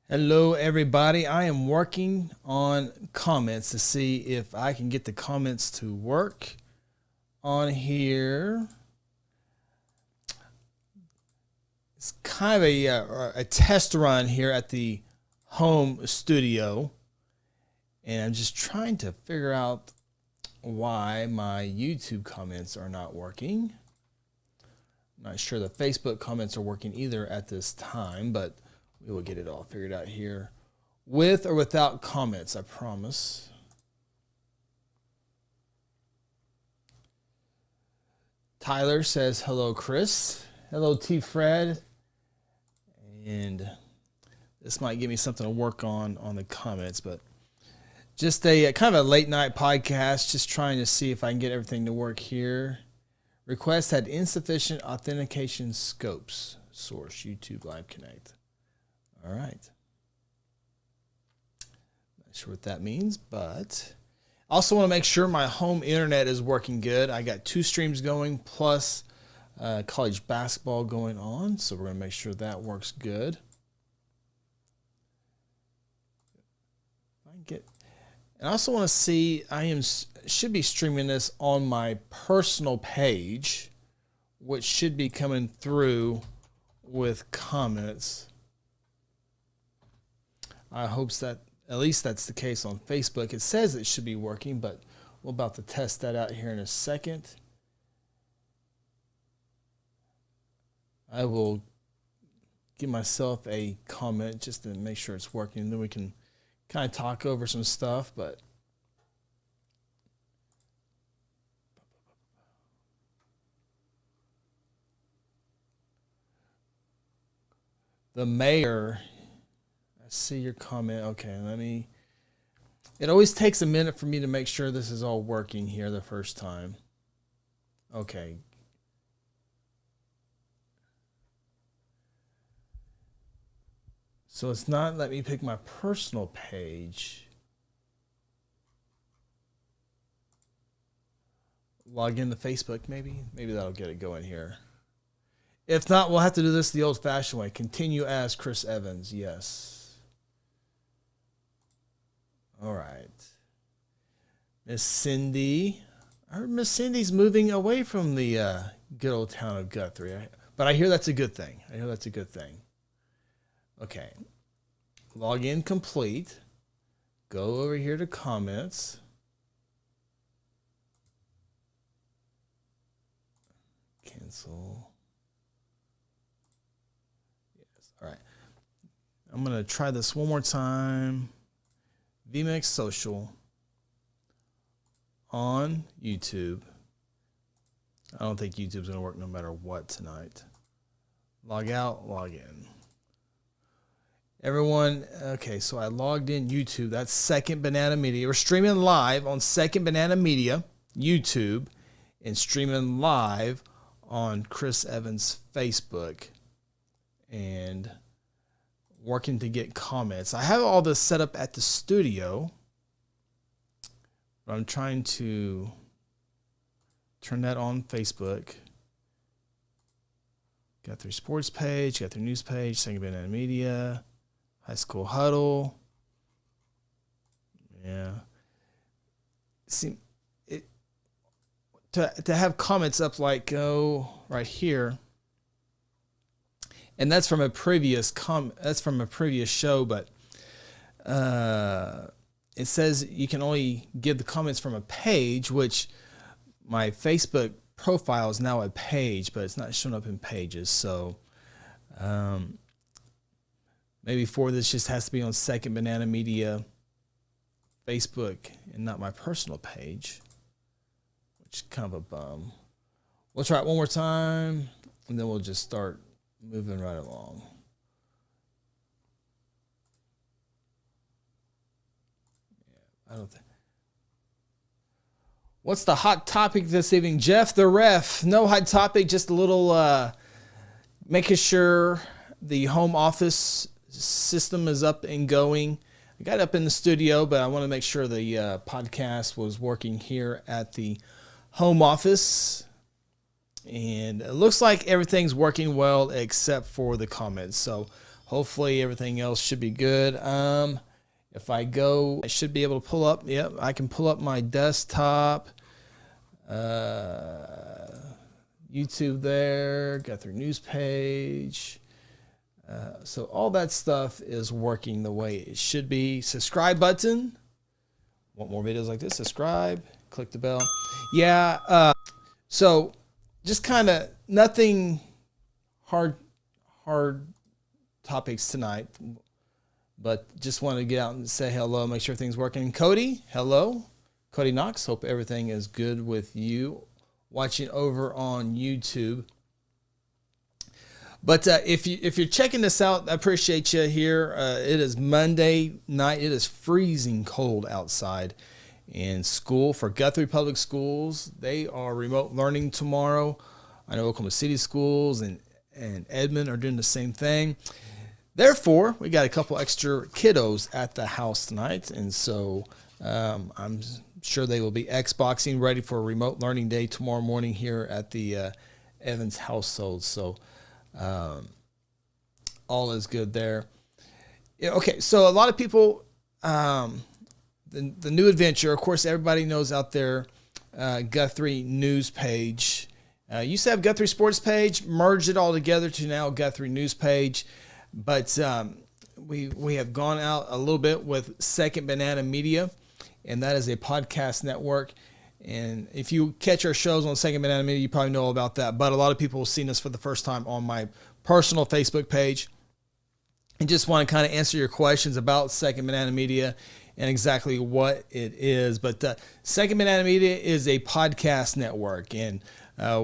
Hello, everybody. I am working on comments to see if I can get the comments to work on here. It's kind of a test run here at the home studio, and I'm just trying to figure out why my YouTube comments are not working. I'm not sure the Facebook comments are working either at this time, but we will get it all figured out here with or without comments, I promise. Tyler says, hello, Chris. Hello, T. Fred. And this might give me something to work on the comments, but just a kind of a late night podcast, just trying to see if I can get everything to work here. Request had insufficient authentication scopes. Source, YouTube Live Connect. All right. Not sure what that means, but also want to make sure my home internet is working good. I got 2 streams going plus college basketball going on, so we're going to make sure that works good. And I also want to see, should be streaming this on my personal page, which should be coming through with comments. I hope that at least that's the case on Facebook. It says it should be working, but we're about to test that out here in a second. I will give myself a comment just to make sure it's working, and then we can kind of talk over some stuff. But the mayor, I see your comment. Okay, it always takes a minute for me to make sure this is all working here the first time. Okay. So it's not letting me pick my personal page. Log into Facebook, maybe? Maybe that'll get it going here. If not, we'll have to do this the old-fashioned way. Continue as Chris Evans. Yes. All right. Miss Cindy. I heard Miss Cindy's moving away from the good old town of Guthrie. But I hear that's a good thing. Okay. Login complete. Go over here to comments. Cancel. Yes. All right. I'm going to try this one more time. VMix Social on YouTube. I don't think YouTube's going to work no matter what tonight. Log out, log in. Everyone, okay, so I logged in YouTube. That's Second Banana Media. We're streaming live on Second Banana Media, YouTube, and streaming live on Chris Evans' Facebook, and working to get comments. I have all this set up at the studio, but I'm trying to turn that on Facebook. Got their sports page, got their news page, Second Banana Media. High School Huddle. Yeah. See, to have comments up like right here, and that's from a previous show, but it says you can only give the comments from a page, which my Facebook profile is now a page, but it's not showing up in pages. So maybe for this just has to be on Second Banana Media Facebook and not my personal page, which is kind of a bum. We'll try it one more time, and then we'll just start moving right along. Yeah, I don't think. What's the hot topic this evening? Jeff the Ref. No hot topic, just a little making sure the home office system is up and going. I got up in the studio, but I want to make sure the podcast was working here at the home office. And it looks like everything's working well except for the comments. So Hopefully everything else should be good. If I go, I should be able to pull up. Yep, I can pull up my desktop. YouTube there, Guthrie news page. So all that stuff is working the way it should be. Subscribe button. Want more videos like this? Subscribe. Click the bell. Yeah. So just kind of nothing hard topics tonight, but just wanted to get out and say hello, make sure everything's working. Cody, hello. Cody Knox, hope everything is good with you watching over on YouTube. But if you're checking this out, I appreciate you here. It is Monday night. It is freezing cold outside in school for Guthrie Public Schools. They are remote learning tomorrow. I know Oklahoma City schools and Edmond are doing the same thing. Therefore, we got a couple extra kiddos at the house tonight, and so I'm sure they will be Xboxing, ready for a remote learning day tomorrow morning here at the Evans household. So all is good there. Yeah, okay, so a lot of people, the new adventure, of course, everybody knows out there, Guthrie news page. Used to have Guthrie sports page, merged it all together to now Guthrie news page. But we have gone out a little bit with Second Banana Media, and that is a podcast network. And if you catch our shows on Second Banana Media, you probably know all about that. But a lot of people have seen us for the first time on my personal Facebook page. And just want to kind of answer your questions about Second Banana Media and exactly what it is. But Second Banana Media is a podcast network, and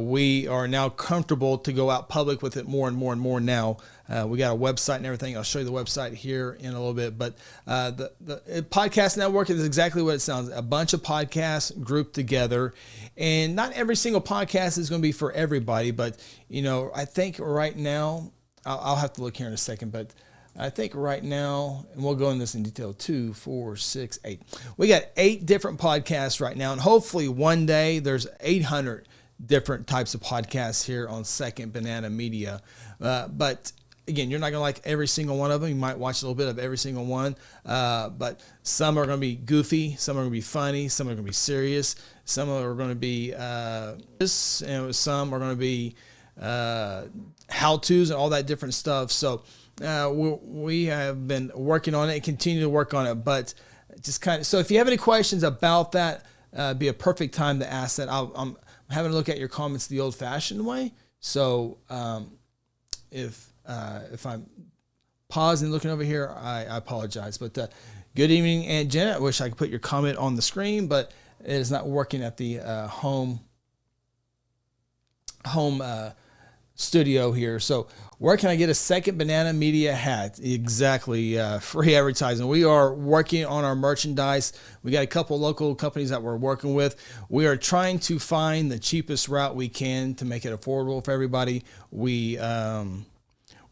we are now comfortable to go out public with it more and more and more now. We got a website and everything. I'll show you the website here in a little bit. But the podcast network is exactly what it sounds. A bunch of podcasts grouped together. And not every single podcast is going to be for everybody. But, I think right now, I'll have to look here in a second. But I think right now, and we'll go into this in detail, 2, 4, 6, 8. We got 8 different podcasts right now. And hopefully one day there's 800 different types of podcasts here on Second Banana Media. But again, you're not going to like every single one of them. You might watch a little bit of every single one. But some are going to be goofy. Some are going to be funny. Some are going to be serious. Some are going to be and some are going to be how-tos and all that different stuff. So we have been working on it and continue to work on it. But just kind of, so if you have any questions about that, be a perfect time to ask that. I'm having a look at your comments the old-fashioned way. So if I'm pausing looking over here, I apologize. But good evening, Aunt Janet. I wish I could put your comment on the screen, but it is not working at the home studio here. So where can I get a Second Banana Media hat? Exactly. Free advertising. We are working on our merchandise. We got a couple local companies that we're working with. We are trying to find the cheapest route we can to make it affordable for everybody. We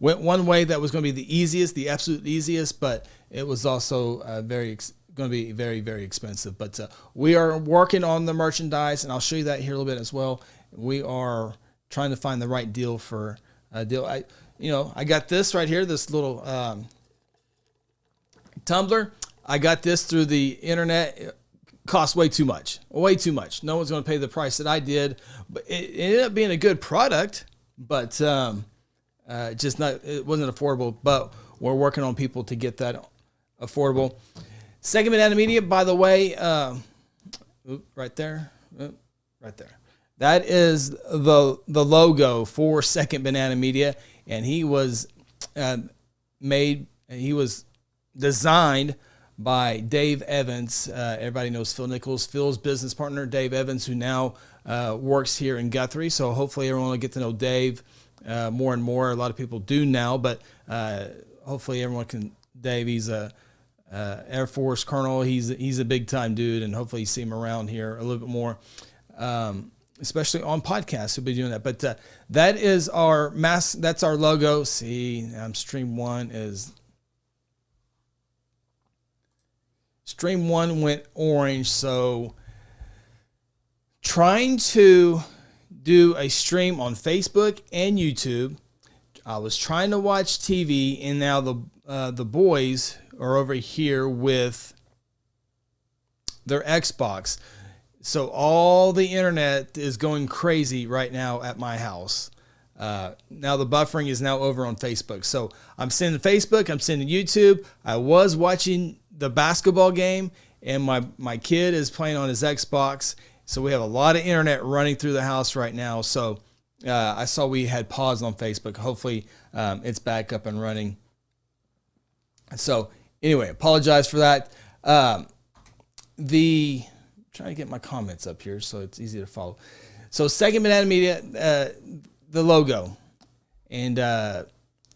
went one way that was going to be the easiest, the absolute easiest, but it was also going to be very, very expensive. But we are working on the merchandise, and I'll show you that here a little bit as well. We are trying to find the right deal for a deal. I got this right here, this little tumbler. I got this through the internet. It cost way too much. No one's going to pay the price that I did, but it ended up being a good product, but it wasn't affordable. But we're working on people to get that affordable. Second Banana Media, by the way, right there. That is the logo for Second Banana Media, and he was designed by Dave Evans. Everybody knows Phil Nichols, Phil's business partner, Dave Evans, who now works here in Guthrie. So hopefully everyone will get to know Dave more and more. A lot of people do now, but hopefully everyone can. Dave, he's a Air Force colonel. He's a big time dude, and hopefully you see him around here a little bit more. Especially on podcasts, we'll be doing that. But that is our that's our logo. See, Stream 1 went orange. So trying to do a stream on Facebook and YouTube. was trying to watch TV, and now the boys are over here with their Xbox. So all the internet is going crazy right now at my house. Now the buffering is now over on Facebook. So I'm sending Facebook, I'm sending YouTube. I was watching the basketball game, and my kid is playing on his Xbox. So we have a lot of internet running through the house right now. So I saw we had paused on Facebook. Hopefully it's back up and running. So anyway, apologize for that. Trying to get my comments up here so it's easy to follow. So Second Banana Media, the logo, and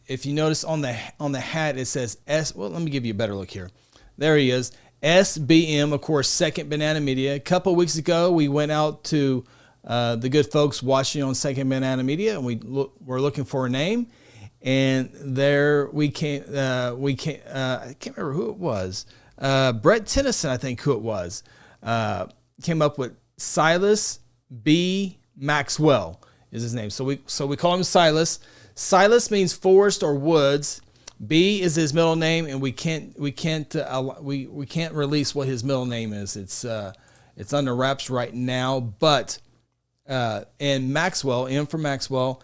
if you notice on the hat it says S. Well, let me give you a better look here. There he is, SBM, of course, Second Banana Media. A couple weeks ago, we went out to the good folks watching on Second Banana Media, and we're looking for a name, and there we came. I can't remember who it was. Brett Tennyson, I think who it was, came up with Silas B. Maxwell is his name. So we call him Silas. Silas means forest or woods. B is his middle name, and we can't release what his middle name is. It's under wraps right now. But and Maxwell, M for Maxwell,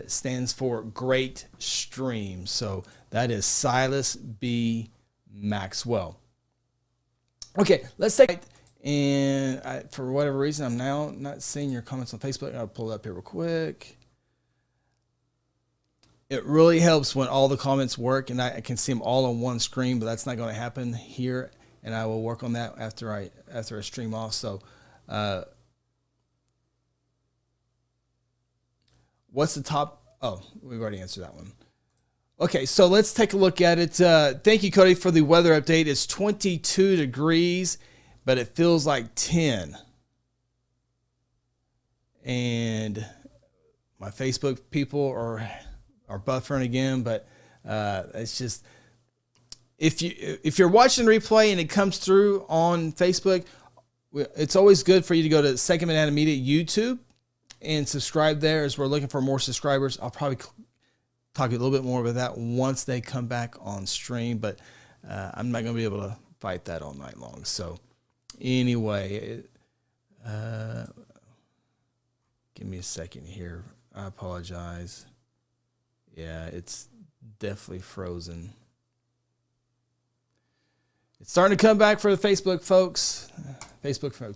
stands for Great Stream. So that is Silas B. Maxwell. Okay, let's take. And for whatever reason, I'm now not seeing your comments on Facebook. I'll pull it up here real quick. It really helps when all the comments work and I can see them all on one screen, but that's not going to happen here. And I will work on that after I stream off. So, what's the top? Oh, we've already answered that one. Okay, so let's take a look at it. Thank you, Cody, for the weather update. It's 22 degrees, but it feels like 10. And my Facebook people are buffering again, but it's just if you're watching the replay and it comes through on Facebook, it's always good for you to go to Second Banana Media YouTube and subscribe there, as we're looking for more subscribers. I'll probably talk a little bit more about that once they come back on stream, but I'm not going to be able to fight that all night long. So anyway, give me a second here. I apologize. Yeah, it's definitely frozen. It's starting to come back for the Facebook folks.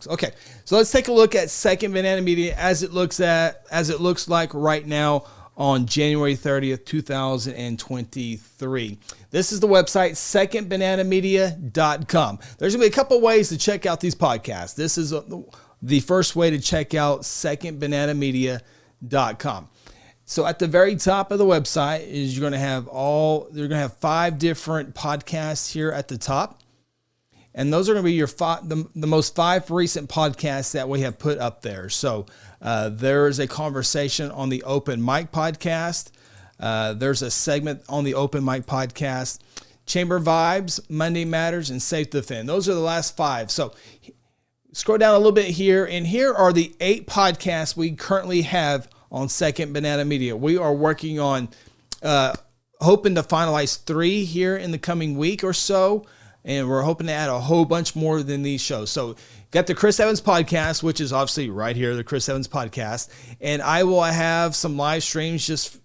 Okay, so let's take a look at Second Banana Media as it looks like right now on January 30th, 2023. This is the website, secondbananamedia.com. There's going to be a couple ways to check out these podcasts. This is the first way to check out secondbananamedia.com. So at the very top of the website is you're going to have 5 different podcasts here at the top. And those are going to be your the most 5 recent podcasts that we have put up there. So there is a conversation on the Open Mic podcast. There's a segment on the Open Mic podcast. Chamber Vibes, Monday Matters, and Safe to Defend. Those are the last 5. So scroll down a little bit here, and here are the 8 podcasts we currently have on Second Banana Media. We are working on hoping to finalize 3 here in the coming week or so. And we're hoping to add a whole bunch more than these shows. So got the Chris Evans podcast, which is obviously right here, the Chris Evans podcast. And I will have some live streams, just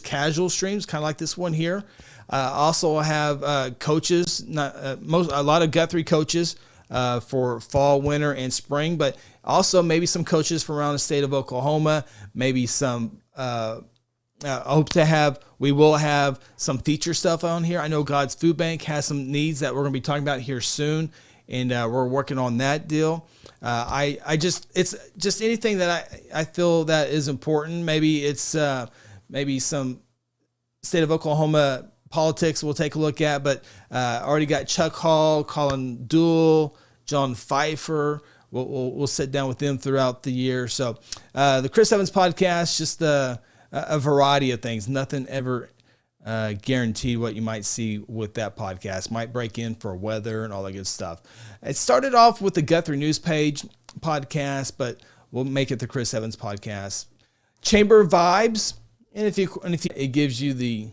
casual streams, kind of like this one here. Also have coaches, a lot of Guthrie coaches for fall, winter, and spring. But also maybe some coaches from around the state of Oklahoma. Maybe some we will have some feature stuff on here. I know God's Food Bank has some needs that we're going to be talking about here soon, and we're working on that deal. It's just anything that I feel that is important. Maybe it's maybe some state of Oklahoma politics we'll take a look at, but already got Chuck Hall, Colin Duell, John Pfeiffer. We'll sit down with them throughout the year. So the Chris Evans podcast, just a variety of things. Nothing ever guaranteed what you might see with that podcast. Might break in for weather and all that good stuff. It started off with the Guthrie News Page podcast, but we'll make it the Chris Evans podcast. Chamber Vibes And if you it gives you the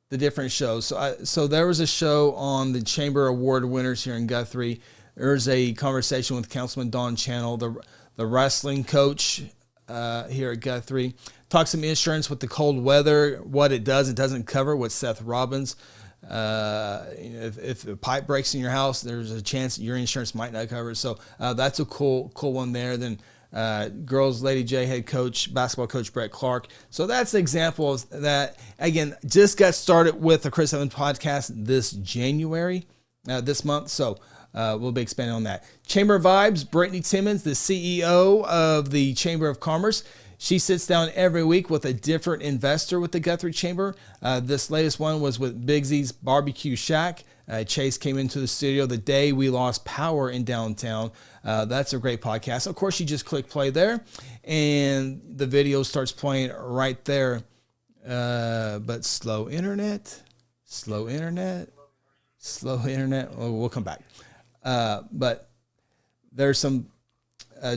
different shows. So there was a show on the Chamber Award winners here in Guthrie. There's a conversation with Councilman Don Channel, the wrestling coach here at Guthrie. Talk some insurance with the cold weather, what it does. It doesn't cover with Seth Robbins. If a pipe breaks in your house, there's a chance that your insurance might not cover it. So that's a cool one there. Then girls Lady J head coach, basketball coach Brett Clark. So that's an example of that. Again, just got started with the Chris Evans podcast this January, this month. So we'll be expanding on that. Chamber Vibes, Brittany Timmons, the CEO of the Chamber of Commerce. She sits down every week with a different investor with the Guthrie Chamber. This latest one was with Bigsy's Barbecue Shack. Chase came into the studio the day we lost power in downtown. That's a great podcast. Of course, you just click play there, and the video starts playing right there. But slow internet. Oh, we'll come back. But there's some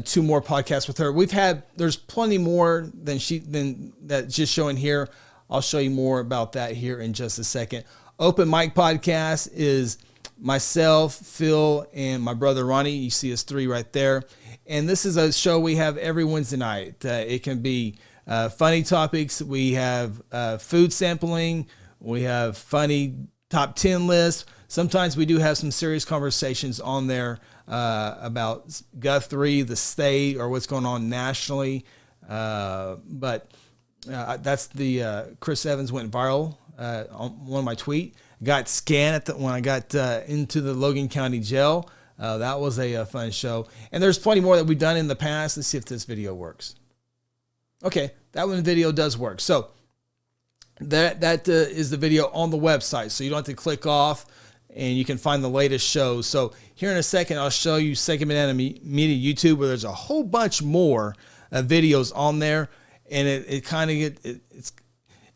2 more podcasts with her. There's plenty more than that just showing here. I'll show you more about that here in just a second. Open Mic Podcast is myself, Phil, and my brother Ronnie. You see us 3 right there. And this is a show we have every Wednesday night. It can be funny topics. We have food sampling. We have funny top 10 lists. Sometimes we do have some serious conversations on there about Guthrie, the state, or what's going on nationally. But that's the Chris Evans went viral on one of my tweets. Got scanned when I got into the Logan County Jail. That was a fun show. And there's plenty more that we've done in the past. Let's see if this video works. Okay, that one video does work. So that is the video on the website. So you don't have to click off, and you can find the latest shows. So here in a second, I'll show you Second Banana Media YouTube, where there's a whole bunch more videos on there. And it kind of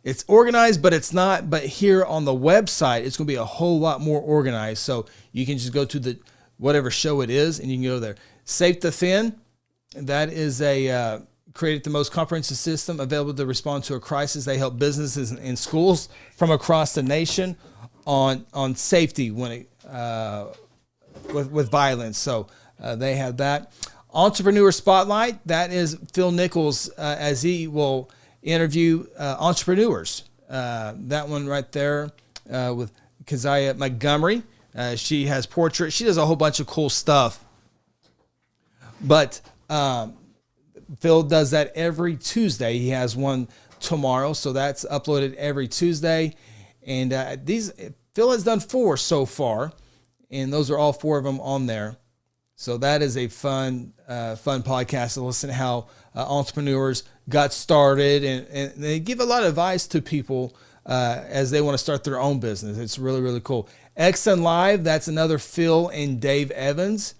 it's organized, but it's not. But here on the website, it's going to be a whole lot more organized. So you can just go to the whatever show it is, and you can go there. Safe to Thin, that is created the most comprehensive system available to respond to a crisis. They help businesses and schools from across the nation on safety when it with violence. So they have that. Entrepreneur Spotlight, that is Phil Nichols as he will interview entrepreneurs. That one right there with Keziah Montgomery. She has portraits. She does a whole bunch of cool stuff. But Phil does that every Tuesday. He has one tomorrow, so that's uploaded every Tuesday. And Phil has done 4 so far, and those are all 4 of them on there. So that is a fun podcast to listen to how entrepreneurs got started, and they give a lot of advice to people as they want to start their own business. It's really, really cool. XN Live, that's another Phil and Dave Evans.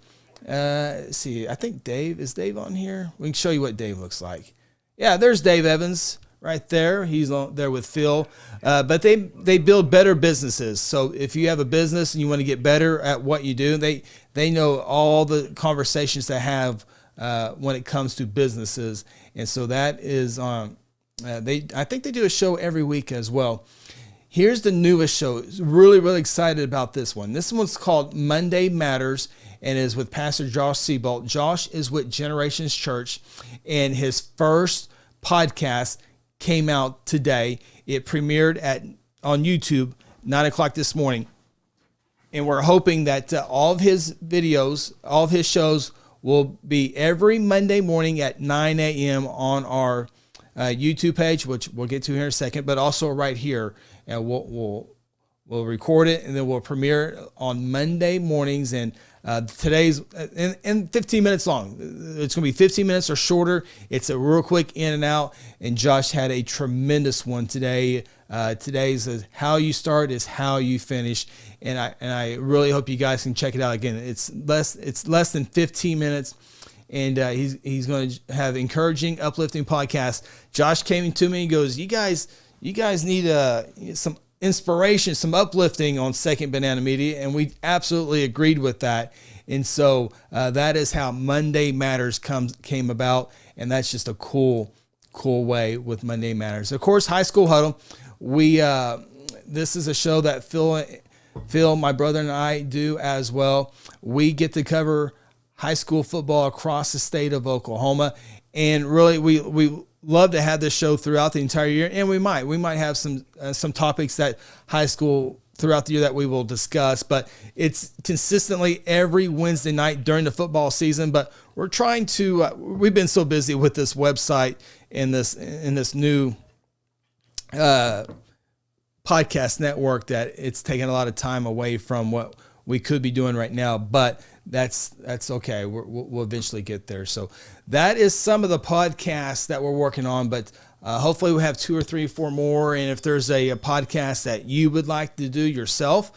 See, I think is Dave on here? We can show you what Dave looks like. Yeah, there's Dave Evans right there. He's on there with Phil. But they build better businesses. So if you have a business and you want to get better at what you do, they know all the conversations to have when it comes to businesses. And so that is I think they do a show every week as well. Here's the newest show. Really, really excited about this one. This one's called Monday Matters, and is with Pastor Josh Seabolt. Josh is with Generations Church, and his first podcast came out today. It premiered on YouTube 9 o'clock this morning, and we're hoping that all of his videos, all of his shows will be every Monday morning at 9 a.m. on our YouTube page, which we'll get to here in a second, but also right here, and we'll record it, and then we'll premiere it on Monday mornings. And today's in 15 minutes long. It's going to be 15 minutes or shorter. It's a real quick in and out. And Josh had a tremendous one today. Today's how you start is how you finish. And I really hope you guys can check it out. Again, it's less than 15 minutes. And he's going to have encouraging, uplifting podcasts. Josh came to me and goes, you guys need some inspiration, some uplifting on Second Banana Media, and we absolutely agreed with that. And so that is how Monday Matters came about, and that's just a cool cool way with Monday Matters. Of course, High School Huddle. This is a show that Phil, my brother, and I do as well. We get to cover high school football across the state of Oklahoma, and really we love to have this show throughout the entire year. And we might have some topics that high school throughout the year that we will discuss, but it's consistently every Wednesday night during the football season. But we're trying to we've been so busy with this website and this new podcast network that it's taken a lot of time away from what we could be doing right now, but that's okay. We'll eventually get there. So that is some of the podcasts that we're working on, but hopefully we'll have 2 or 3 or 4 more. And if there's a podcast that you would like to do yourself,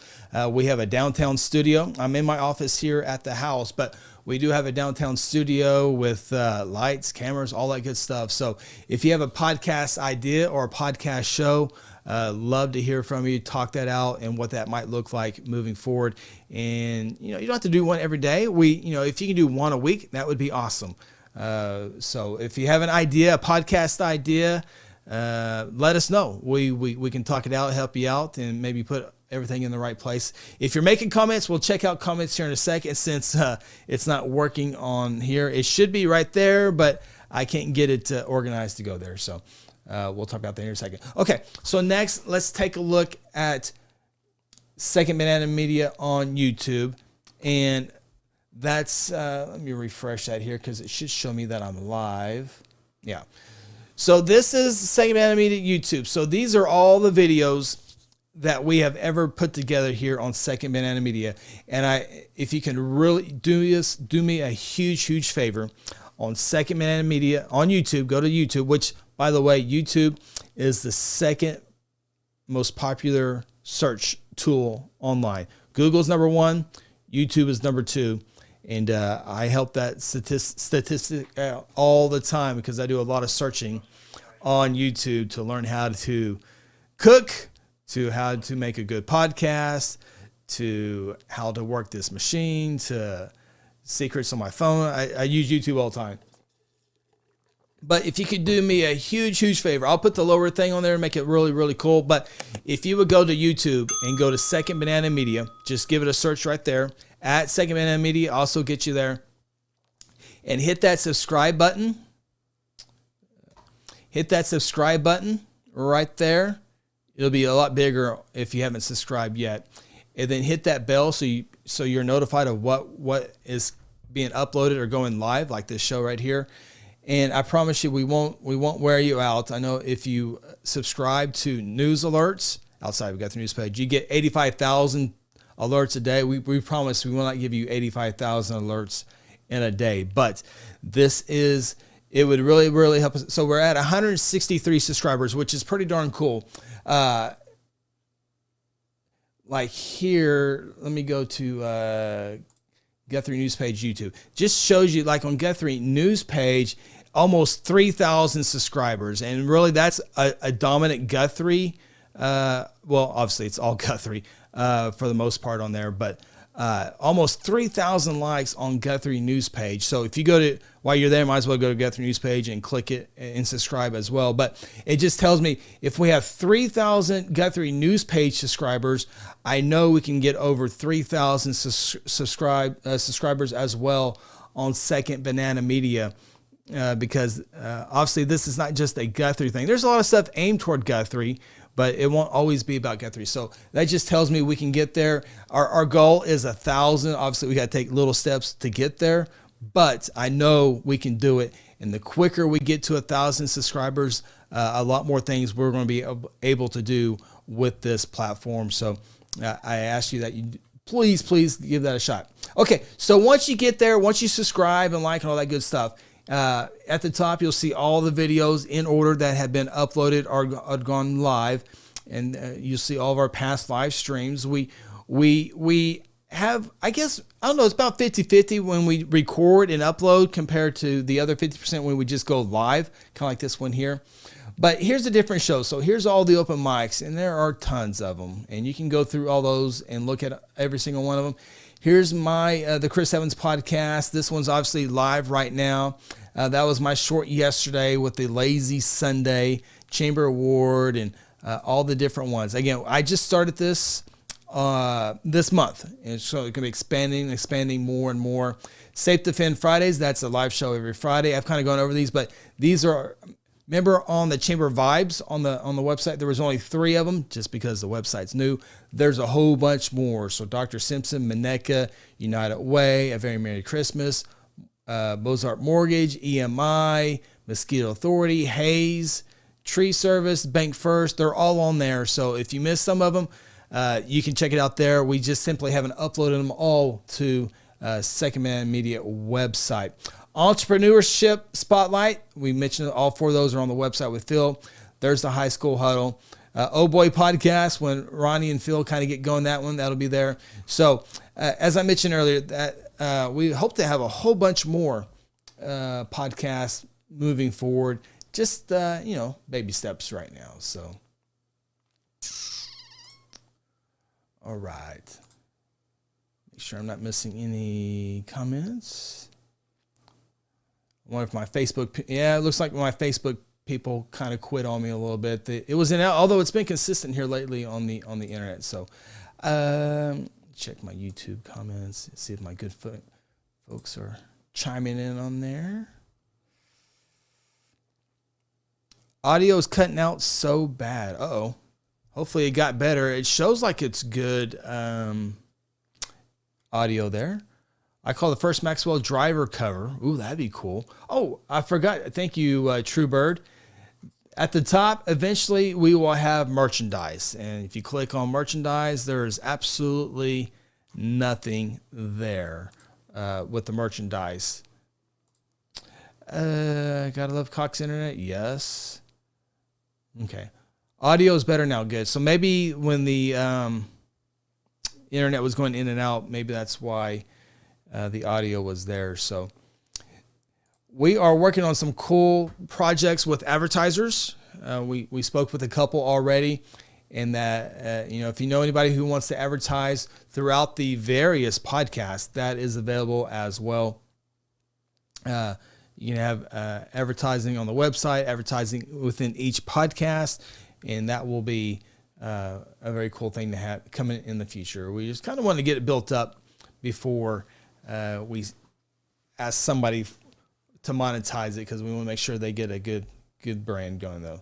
we have a downtown studio. I'm in my office here at the house, but we do have a downtown studio with lights, cameras, all that good stuff. So if you have a podcast idea or a podcast show, love to hear from you. Talk that out and what that might look like moving forward. And you don't have to do one every day. If you can do one a week, that would be awesome. So if you have an idea, a podcast idea, let us know. We can talk it out, help you out, and maybe put everything in the right place. If you're making comments, we'll check out comments here in a second. Since it's not working on here, it should be right there, but I can't get it organized to go there. So we'll talk about that here in a second. Okay, so next, let's take a look at Second Banana Media on YouTube. And that's, let me refresh that here because it should show me that I'm live. Yeah. So this is Second Banana Media YouTube. So these are all the videos that we have ever put together here on Second Banana Media. And if you can really do me a huge favor on Second Banana Media on YouTube, go to YouTube, which, by the way, YouTube is the second most popular search tool online. Google's number 1, YouTube is number 2. And I help that statistic out all the time because I do a lot of searching on YouTube to learn how to cook, to how to make a good podcast, to how to work this machine, to secrets on my phone. I use YouTube all the time. But if you could do me a huge favor, I'll put the lower thing on there and make it really cool. But if you would go to YouTube and go to Second Banana Media, just give it a search right there. At Second Banana Media, also get you there. And hit that subscribe button. Hit that subscribe button right there. It'll be a lot bigger if you haven't subscribed yet. And then hit that bell so you're notified of what is being uploaded or going live, like this show right here. And I promise you, we won't wear you out. I know if you subscribe to news alerts outside of Guthrie News page, you get 85,000 alerts a day. We promise we will not give you 85,000 alerts in a day. But it would really help us. So we're at 163 subscribers, which is pretty darn cool. Like here, let me go to Guthrie News page YouTube. Just shows you, like on Guthrie News page, almost 3,000 subscribers. And really that's a dominant Guthrie. Well, obviously it's all Guthrie for the most part on there, but almost 3,000 likes on Guthrie News page. So if you go to, while you're there, might as well go to Guthrie News page and click it and subscribe as well. But it just tells me if we have 3,000 Guthrie News page subscribers, I know we can get over 3,000 subscribers as well on Second Banana Media. Because obviously this is not just a Guthrie thing. There's a lot of stuff aimed toward Guthrie, but it won't always be about Guthrie. So that just tells me we can get there. Our goal is 1,000. Obviously, we got to take little steps to get there, but I know we can do it. And the quicker we get to 1,000 subscribers, a lot more things we're going to be able to do with this platform. So I ask you that you please give that a shot. Okay, so once you get there, once you subscribe and like and all that good stuff, at the top, you'll see all the videos in order that have been uploaded or gone live, and you'll see all of our past live streams. We have, I guess, I don't know, it's about 50-50 when we record and upload compared to the other 50% when we just go live, kind of like this one here. But here's a different show. So here's all the open mics, and there are tons of them, and you can go through all those and look at every single one of them. Here's my the Chris Evans podcast. This one's obviously live right now. That was my short yesterday with the Lazy Sunday Chamber Award and all the different ones. Again, I just started this this month, and so it can be expanding more and more. Safe Defend Fridays, that's a live show every Friday. I've kind of gone over these, but these are, remember on the Chamber Vibes on the website, there was only 3 of them just because the website's new. There's a whole bunch more. So Dr. Simpson, Minneca, United Way, A Very Merry Christmas, Mozart Mortgage, EMI, Mosquito Authority, Hayes, Tree Service, Bank First. They're all on there. So if you missed some of them, you can check it out there. We just simply haven't uploaded them all to Second Banana Media website. Entrepreneurship Spotlight. We mentioned all 4 of those are on the website with Phil. There's the High School Huddle. Oh Boy Podcast, when Ronnie and Phil kind of get going, that one, that'll be there. So as I mentioned earlier, that we hope to have a whole bunch more podcasts moving forward. Just, baby steps right now. So, all right. Make sure I'm not missing any comments. I wonder if my Facebook, it looks like my Facebook people kind of quit on me a little bit. It was although it's been consistent here lately on the internet. So, check my YouTube comments, see if my good folks are chiming in on there. Audio is cutting out so bad. Uh-oh. Hopefully it got better. It shows like it's good audio there. I call the first Maxwell driver cover. Ooh, that'd be cool. Oh, I forgot. Thank you, True Bird. At the top, eventually we will have merchandise. And if you click on merchandise, there's absolutely nothing there with the merchandise. Gotta love Cox Internet. Yes. Okay. Audio is better now. Good. So maybe when the internet was going in and out, maybe that's why the audio was there. So we are working on some cool projects with advertisers. We spoke with a couple already, and that if you know anybody who wants to advertise throughout the various podcasts, that is available as well. You can have advertising on the website, advertising within each podcast, and that will be a very cool thing to have coming in the future. We just kind of want to get it built up before we ask somebody to monetize it, because we want to make sure they get a good brand going, though.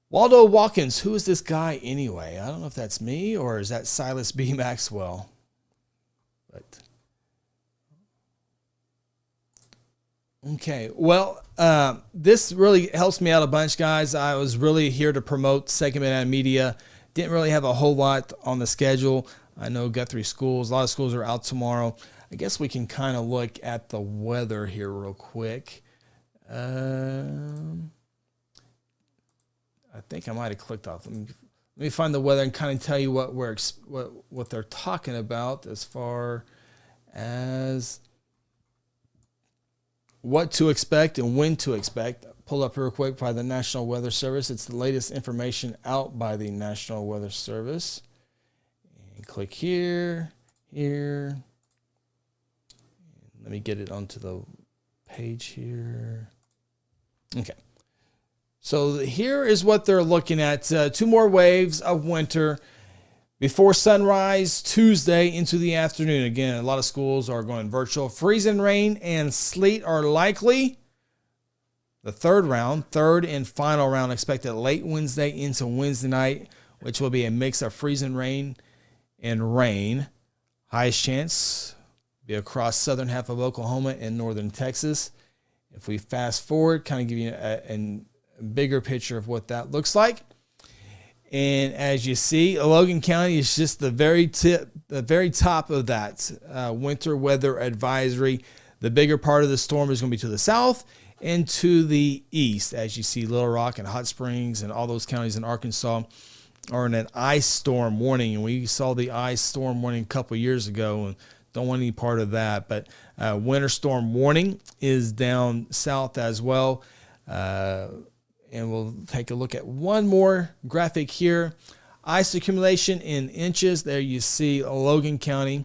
Waldo Watkins, who is this guy anyway? I don't know if that's me or is that Silas B. Maxwell. But okay, well, this really helps me out a bunch, guys. I was really here to promote Second Banana Media. Didn't really have a whole lot on the schedule. I know Guthrie schools, a lot of schools are out tomorrow. I guess we can kind of look at the weather here real quick. I think I might have clicked off. Let me find the weather and kind of tell you what they're talking about as far as what to expect and when to expect. Pull up real quick by the National Weather Service. It's the latest information out by the National Weather Service. And click here. Let me get it onto the page here. Okay. So here is what they're looking at. 2 more waves of winter before sunrise Tuesday into the afternoon. Again, a lot of schools are going virtual. Freezing rain and sleet are likely. The third and final round expected late Wednesday into Wednesday night, which will be a mix of freezing rain and rain. Highest chance be across southern half of Oklahoma and northern Texas. If we fast forward, kind of give you a bigger picture of what that looks like. And as you see, Logan County is just the very top of that winter weather advisory. The bigger part of the storm is going to be to the south and to the east. As you see, Little Rock and Hot Springs and all those counties in Arkansas are in an ice storm warning. And we saw the ice storm warning a couple years ago and don't want any part of that. But winter storm warning is down south as well. And we'll take a look at one more graphic here. Ice accumulation in inches. There you see Logan County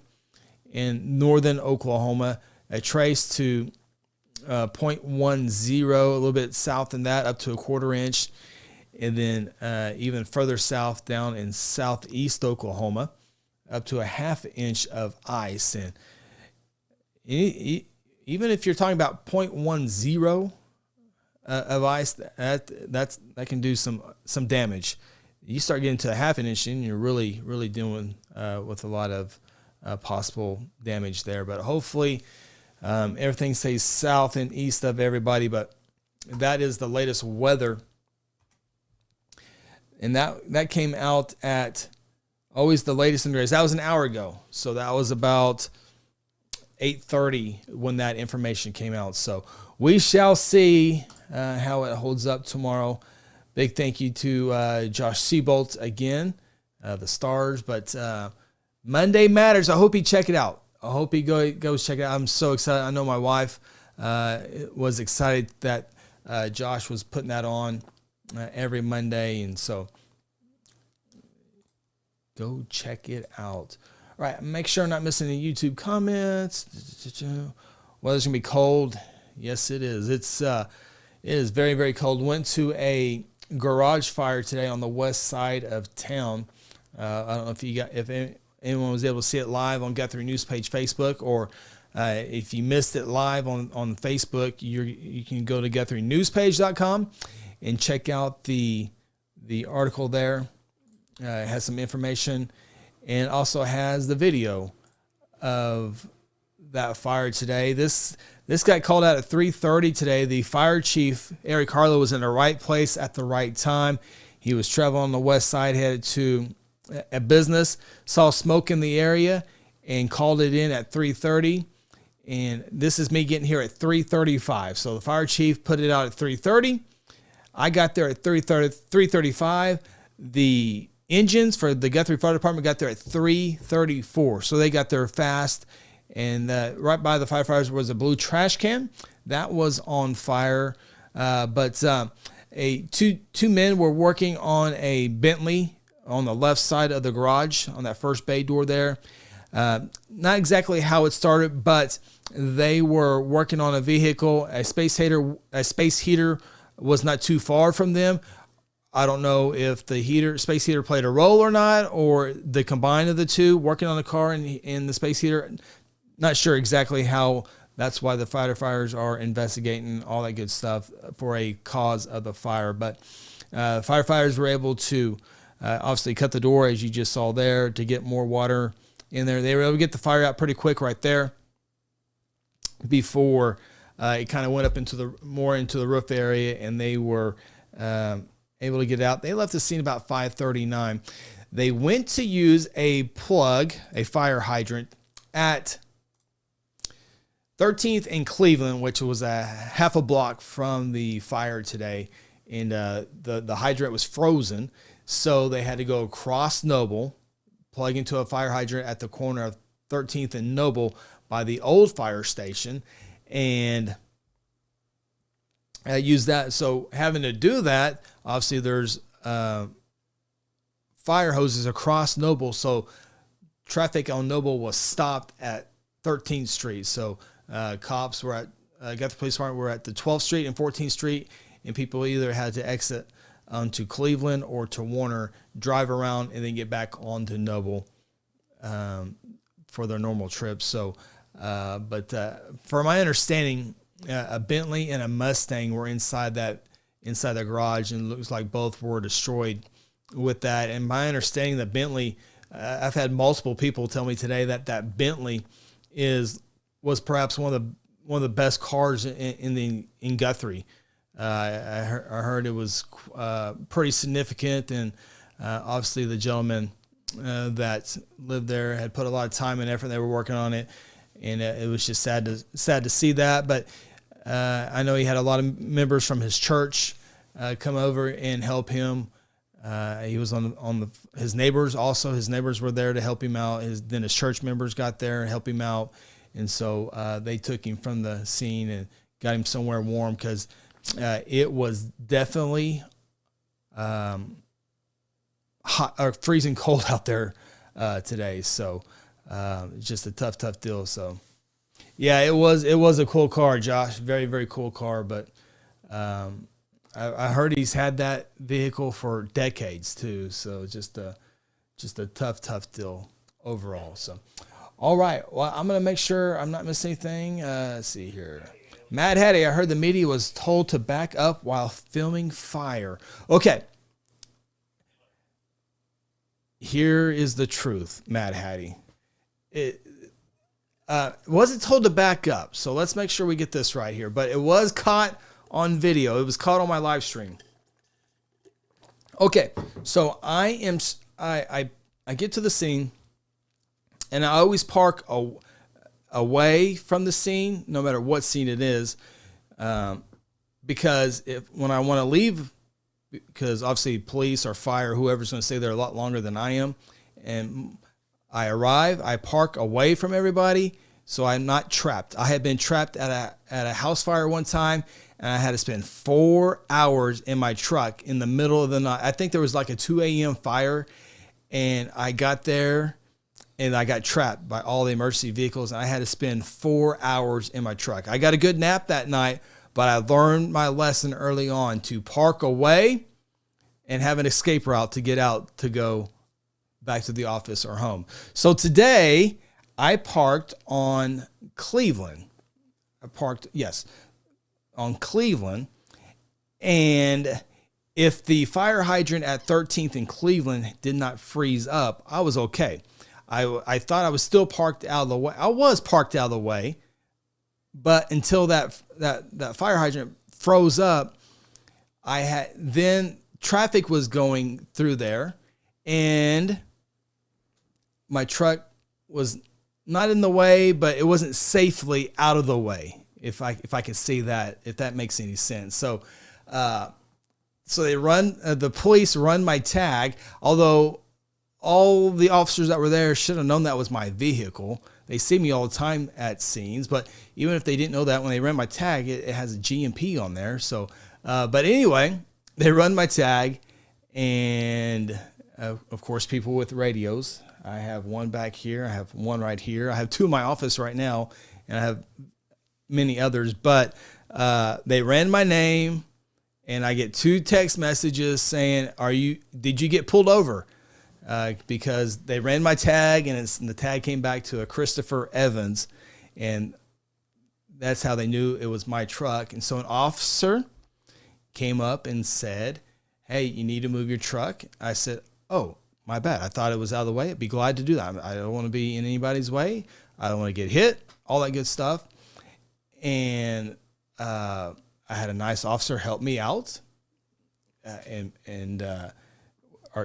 in northern Oklahoma. A trace to 0.10, a little bit south than that, up to a quarter inch. And then even further south down in southeast Oklahoma, up to a half inch of ice. And even if you're talking about 0.10 of ice, that can do some damage. You start getting to a half an inch, and you're really dealing with a lot of possible damage there. But hopefully everything stays south and east of everybody. But that is the latest weather, and that came out at always the latest and greatest. That was an hour ago, so that was about 8:30 when that information came out. So we shall see how it holds up tomorrow. Big thank you to Josh Seabolt again, the Stars. But Monday Matters. I hope you check it out. I hope he goes check it out. I'm so excited. I know my wife was excited that Josh was putting that on every Monday, and so go check it out. All right, make sure I'm not missing any YouTube comments. Weather's gonna be cold. Yes, it is. It is very, very cold. Went to a garage fire today on the west side of town. I don't know if anyone was able to see it live on Guthrie News Page Facebook, or if you missed it live on Facebook, you can go to GuthrieNewsPage.com and check out the article there. It has some information and also has the video of that fire today. This got called out at 3:30 today. The fire chief, Eric Harlow, was in the right place at the right time. He was traveling on the west side, headed to a business, saw smoke in the area, and called it in at 3:30. And this is me getting here at 3:35. So the fire chief put it out at 3:30. I got there at 3:35. The engines for the Guthrie Fire Department got there at 3:34. So they got there fast. And right by the firefighters was a blue trash can that was on fire. But two men were working on a Bentley on the left side of the garage on that first bay door there. Not exactly how it started, but they were working on a vehicle. A space heater was not too far from them. I don't know if the space heater played a role or not, or the combine of the two, working on the car and the space heater. Not sure exactly how. That's why the firefighters are investigating all that good stuff for a cause of the fire. But firefighters were able to obviously cut the door, as you just saw there, to get more water in there. They were able to get the fire out pretty quick right there before it kind of went up into the roof area, and they were able to get out. They left the scene about 5:39. They went to use a fire hydrant at 13th and Cleveland, which was a half a block from the fire today, and the hydrant was frozen, so they had to go across Noble, plug into a fire hydrant at the corner of 13th and Noble by the old fire station, and use that. So having to do that, obviously there's fire hoses across Noble, so traffic on Noble was stopped at 13th Street. So cops were at Guthrie Police Department were at the 12th Street and 14th Street, and people either had to exit onto Cleveland or to Warner, drive around, and then get back onto Noble for their normal trips. So, but for my understanding, a Bentley and a Mustang were inside the garage, and it looks like both were destroyed with that. And my understanding, the Bentley, I've had multiple people tell me today that Bentley was perhaps one of the best cars in Guthrie. I heard it was pretty significant, and obviously the gentleman that lived there had put a lot of time and effort. They were working on it, and it was just sad to see that. But I know he had a lot of members from his church come over and help him. He was on his neighbors also. His neighbors were there to help him out. Then his church members got there and helped him out. And so they took him from the scene and got him somewhere warm, because it was definitely hot hot or freezing cold out there today. So just a tough deal. So yeah, it was a cool car, Josh. Very, very cool car. But I heard he's had that vehicle for decades too. So just a tough deal overall. So, all right. Well, I'm going to make sure I'm not missing anything. Let's see here. Mad Hattie, I heard the media was told to back up while filming fire. Okay. Here is the truth, Mad Hattie. It wasn't told to back up. So let's make sure we get this right here. But it was caught on video. It was caught on my live stream. Okay. So I get to the scene, and I always park away from the scene, no matter what scene it is, because when I want to leave, because obviously police or fire, whoever's going to stay there a lot longer than I am, and I arrive, I park away from everybody, so I'm not trapped. I had been trapped at a house fire one time, and I had to spend 4 hours in my truck in the middle of the night. I think there was like a 2 a.m. fire, and I got there, and I got trapped by all the emergency vehicles, and I had to spend 4 hours in my truck. I got a good nap that night, but I learned my lesson early on to park away and have an escape route to get out to go back to the office or home. So today I parked on Cleveland. On Cleveland. And if the fire hydrant at 13th in Cleveland did not freeze up, I was okay. I thought I was still parked out of the way. I was parked out of the way, but until that fire hydrant froze up, then traffic was going through there, and my truck was not in the way, but it wasn't safely out of the way. If I could see that, if that makes any sense. So the police run my tag, although all the officers that were there should have known that was my vehicle. They see me all the time at scenes, but even if they didn't know that, when they ran my tag, it has a GMP on there. So, but anyway, they run my tag, and of course, people with radios. I have one back here. I have one right here. I have two in my office right now, and I have many others. But they ran my name, and I get 2 text messages saying, did you get pulled over? Because they ran my tag, and the tag came back to a Christopher Evans, and that's how they knew it was my truck. And so an officer came up and said, "Hey, you need to move your truck." I said, "Oh, my bad. I thought it was out of the way. I'd be glad to do that. I don't want to be in anybody's way. I don't want to get hit, all that good stuff." And I had a nice officer help me out, and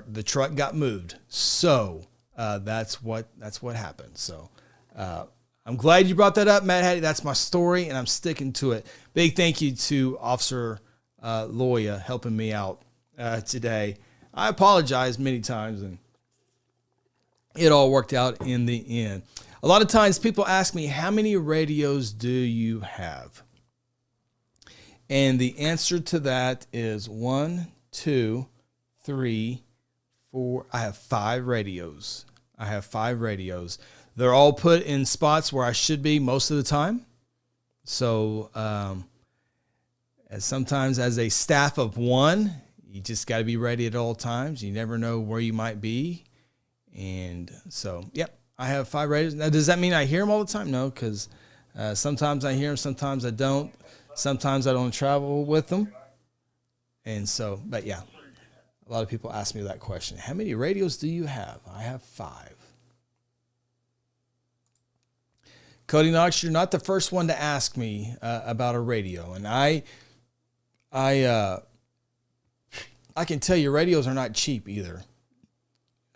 the truck got moved. So that's what happened. So I'm glad you brought that up, Matt Hattie. That's my story, and I'm sticking to it. Big thank you to Officer Loya helping me out today. I apologize many times, and it all worked out in the end. A lot of times people ask me, how many radios do you have? And the answer to that is 1, 2, 3, 4. I have 5 radios. They're all put in spots where I should be most of the time. So sometimes as a staff of 1, you just got to be ready at all times. You never know where you might be. And so, yep, I have 5 radios. Now, does that mean I hear them all the time? No, because sometimes I hear them, sometimes I don't. Sometimes I don't travel with them. And so, but yeah, a lot of people ask me that question. How many radios do you have? I have 5. Cody Knox, you're not the first one to ask me about a radio. And I can tell you radios are not cheap either.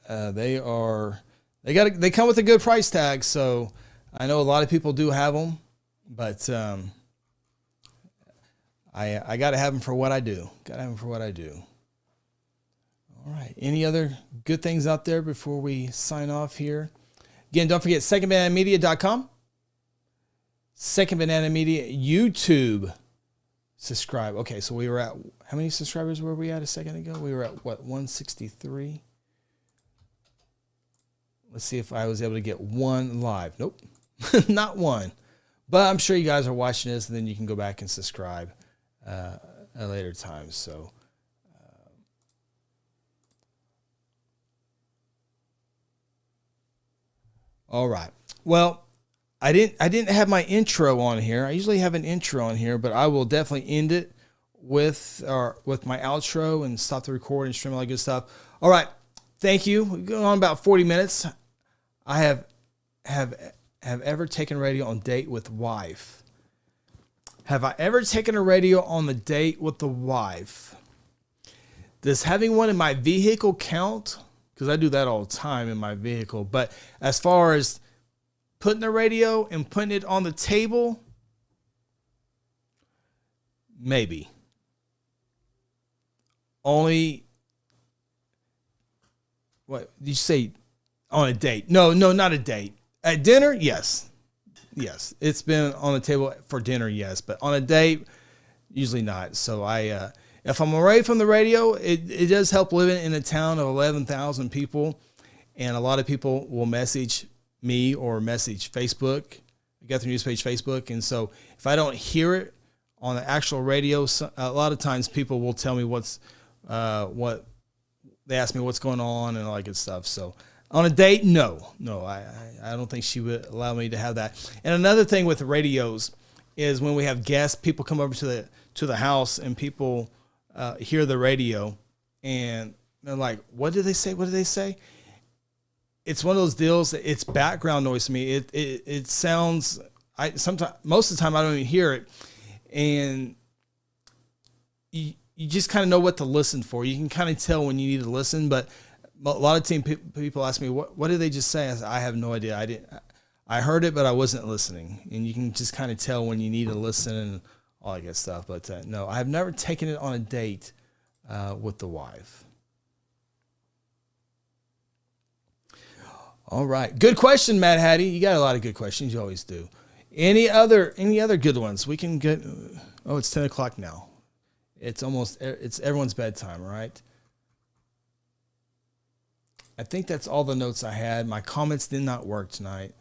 They come with a good price tag. So I know a lot of people do have them, but I got to have them for what I do. All right. Any other good things out there before we sign off here? Again, don't forget secondbananamedia.com. Second Banana Media YouTube. Subscribe. Okay, so we were at, how many subscribers were we at a second ago? We were at, 163? Let's see if I was able to get one live. Nope, not one. But I'm sure you guys are watching this, and then you can go back and subscribe at a later time. So, all right. Well, I didn't have my intro on here. I usually have an intro on here, but I will definitely end it with my outro and stop the record and stream all that good stuff. All right. Thank you. We're going on about 40 minutes. I have ever taken radio on date with wife. Have I ever taken a radio on the date with the wife? Does having one in my vehicle count? Because I do that all the time in my vehicle. But as far as putting the radio and putting it on the table, maybe. Only, what did you say? On a date? No, not a date. At dinner, yes. Yes, it's been on the table for dinner, yes. But on a date, usually not. So if I'm away from the radio, it does help living in a town of 11,000 people. And a lot of people will message me or message Facebook, Guthrie News Page Facebook. And so if I don't hear it on the actual radio, a lot of times people will tell me what they ask me what's going on and all that good stuff. So on a date, no, I don't think she would allow me to have that. And another thing with radios is when we have guests, people come over to the house and people hear the radio and they're like, "What did they say? What did they say?" It's one of those deals. It's background noise to me. It sounds. Most of the time I don't even hear it, and you just kind of know what to listen for. You can kind of tell when you need to listen, but a lot of people ask me, what did they just say? I have no idea. I heard it, but I wasn't listening. And you can just kind of tell when you need to listen and all that good stuff. But no, I have never taken it on a date with the wife. All right. Good question, Matt Hattie. You got a lot of good questions. You always do. Any other good ones? We can get, it's 10 o'clock now. It's everyone's bedtime, right? I think that's all the notes I had. My comments did not work tonight.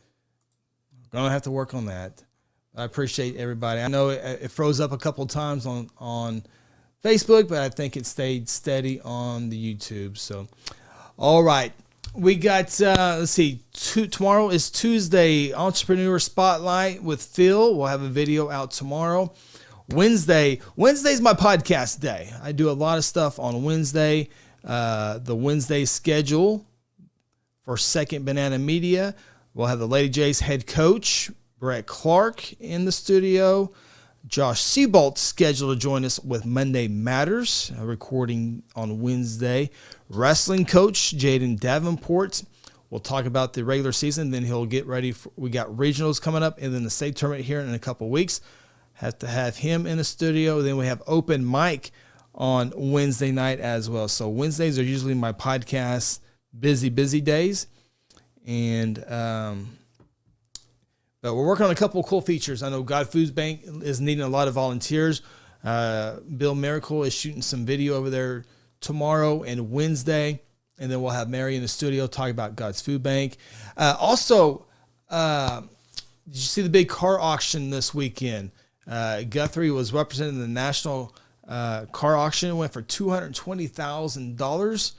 I'm going to have to work on that. I appreciate everybody. I know it froze up a couple of times on Facebook, but I think it stayed steady on the YouTube. So, all right. We got, let's see, tomorrow is Tuesday, Entrepreneur Spotlight with Phil. We'll have a video out tomorrow. Wednesday's my podcast day. I do a lot of stuff on Wednesday. The Wednesday schedule for Second Banana Media. We'll have the Lady Jays head coach, Brett Clark, in the studio. Josh Seabolt scheduled to join us with Monday Matters, recording on Wednesday. Wrestling coach, Jaden Davenport. We'll talk about the regular season. Then he'll get ready. We got regionals coming up and then the state tournament here in a couple of weeks. Have to have him in the studio. Then we have open mic on Wednesday night as well. So Wednesdays are usually my podcast busy days. And but we're working on a couple of cool features. I know God Foods Bank is needing a lot of volunteers. Bill Miracle is shooting some video over there tomorrow and Wednesday. And then we'll have Mary in the studio talking about God's Food Bank. Also, did you see the big car auction this weekend? Guthrie was representing the national car auction. It went for $220,000.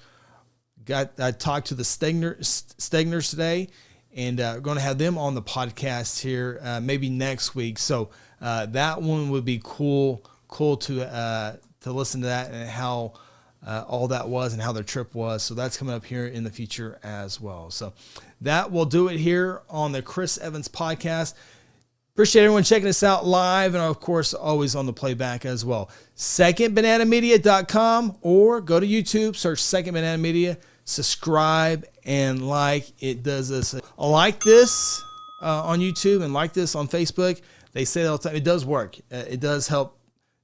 I talked to the Stegners today, and we're going to have them on the podcast here maybe next week. So that one would be cool to listen to that and how all that was and how their trip was. So that's coming up here in the future as well. So that will do it here on the Chris Evans podcast. Appreciate everyone checking us out live and, of course, always on the playback as well. SecondBananaMedia.com or go to YouTube, search Second Banana Media, subscribe, and like. It does us. Like this on YouTube and like this on Facebook. They say that all the time. It does work. It does help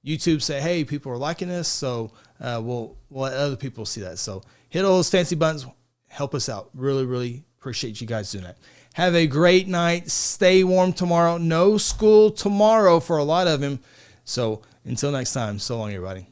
YouTube say, hey, people are liking this, so we'll let other people see that. So hit all those fancy buttons. Help us out. Really, really appreciate you guys doing that. Have a great night. Stay warm tomorrow. No school tomorrow for a lot of them. So until next time, so long, everybody.